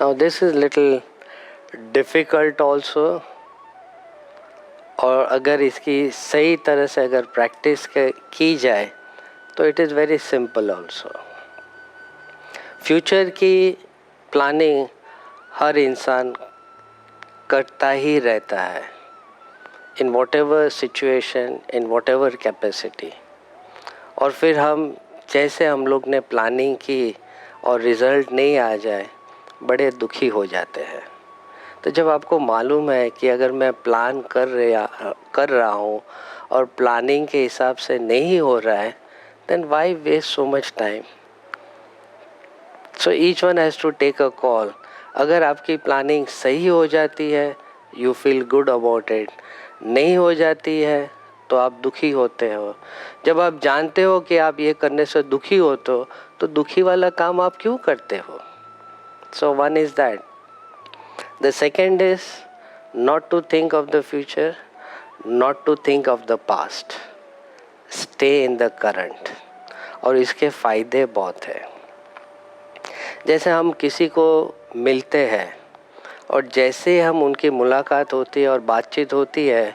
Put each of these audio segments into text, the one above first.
Now this is little difficult also, और अगर इसकी सही तरह से अगर प्रैक्टिस की जाए तो it is very simple also. Future की प्लानिंग हर इंसान करता ही रहता है, in what ever situation, in what ever capacity. और फिर जैसे हम लोग ने प्लानिंग की और रिज़ल्ट नहीं आ जाए, बड़े दुखी हो जाते हैं. तो जब आपको मालूम है कि अगर मैं प्लान कर रहा हूँ और प्लानिंग के हिसाब से नहीं हो रहा है, then why waste so much time. So each one has to take a call. अगर आपकी प्लानिंग सही हो जाती है, you feel good about it. नहीं हो जाती है तो आप दुखी होते हो. जब आप जानते हो कि आप ये करने से दुखी होते हो, तो दुखी वाला काम आप क्यों करते हो? So one is that. The second is not to think of the future, not to think of the past. Stay in the current. और इसके फ़ायदे बहुत हैं. जैसे हम किसी को मिलते हैं और जैसे हम उनकी मुलाकात होती है और बातचीत होती है,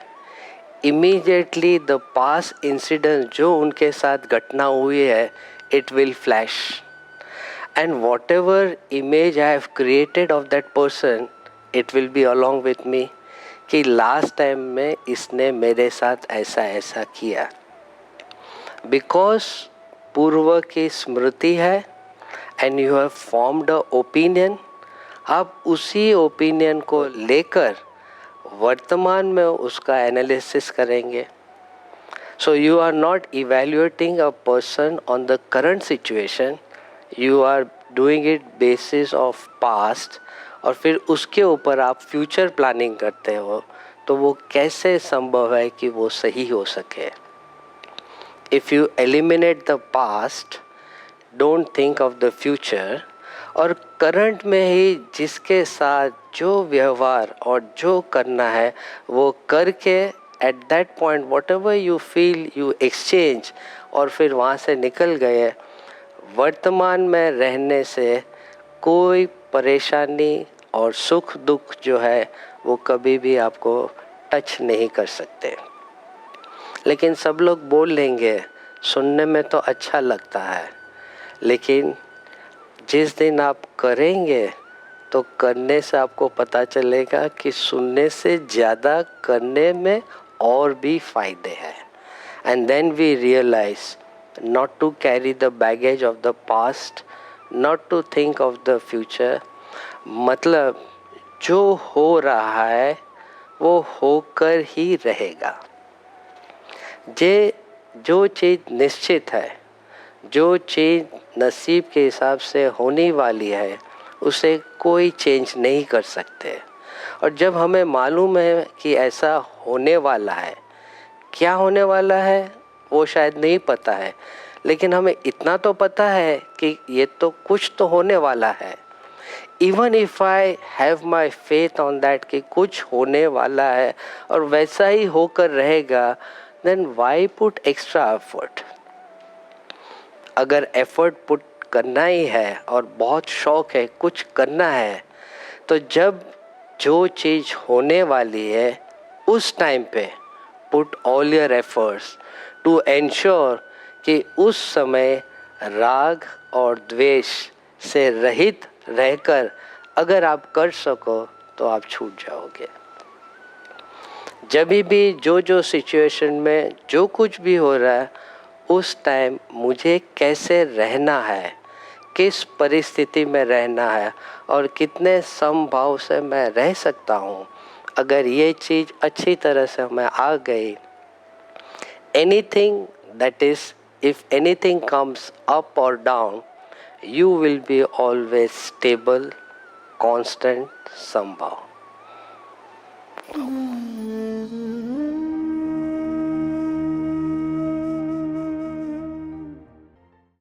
इमीडिएटली द पास्ट इंसिडेंट जो उनके साथ घटना हुई है, it will flash. And whatever image I have created of that person, it will be along with me कि लास्ट टाइम में इसने मेरे साथ ऐसा ऐसा किया. बिकॉज पूर्व की स्मृति है and you have formed a opinion. आप उसी ओपिनियन को लेकर वर्तमान में उसका एनालिसिस करेंगे. So you are not evaluating a person on the current situation, you are doing it basis of past. और फिर उसके ऊपर आप फ्यूचर प्लानिंग करते हो, तो वो कैसे संभव है कि वो सही हो सके. If you eliminate the past, don't think of the future, और करंट में ही जिसके साथ जो व्यवहार और जो करना है वो करके at that point what ever you feel you exchange, और फिर वहाँ से निकल गए. वर्तमान में रहने से कोई परेशानी और सुख दुख जो है वो कभी भी आपको टच नहीं कर सकते. लेकिन सब लोग बोल लेंगे, सुनने में तो अच्छा लगता है, लेकिन जिस दिन आप करेंगे तो करने से आपको पता चलेगा कि सुनने से ज़्यादा करने में और भी फ़ायदे हैं. And then we realise not to carry the baggage of the past, not to think of the future. मतलब जो हो रहा है वो होकर ही रहेगा. जो चीज़ निश्चित है, जो चीज़ नसीब के हिसाब से होने वाली है, उसे कोई चेंज नहीं कर सकते. और जब हमें मालूम है कि ऐसा होने वाला है, क्या होने वाला है वो शायद नहीं पता है, लेकिन हमें इतना तो पता है कि ये तो कुछ तो होने वाला है. Even if I have my faith on that कि कुछ होने वाला है और वैसा ही होकर रहेगा, then why put extra effort. अगर एफर्ट पुट करना ही है और बहुत शौक है कुछ करना है, तो जब जो चीज़ होने वाली है उस टाइम पे put all your efforts to ensure कि उस समय राग और द्वेष से रहित रहकर अगर आप कर सको तो आप छूट जाओगे. जब भी जो सिचुएशन में जो कुछ भी हो रहा है, उस टाइम मुझे कैसे रहना है, किस परिस्थिति में रहना है और कितने समभाव से मैं रह सकता हूँ, अगर ये चीज़ अच्छी तरह से मैं आ गई, anything that is, if anything comes up or down, you will be always stable, constant, somehow.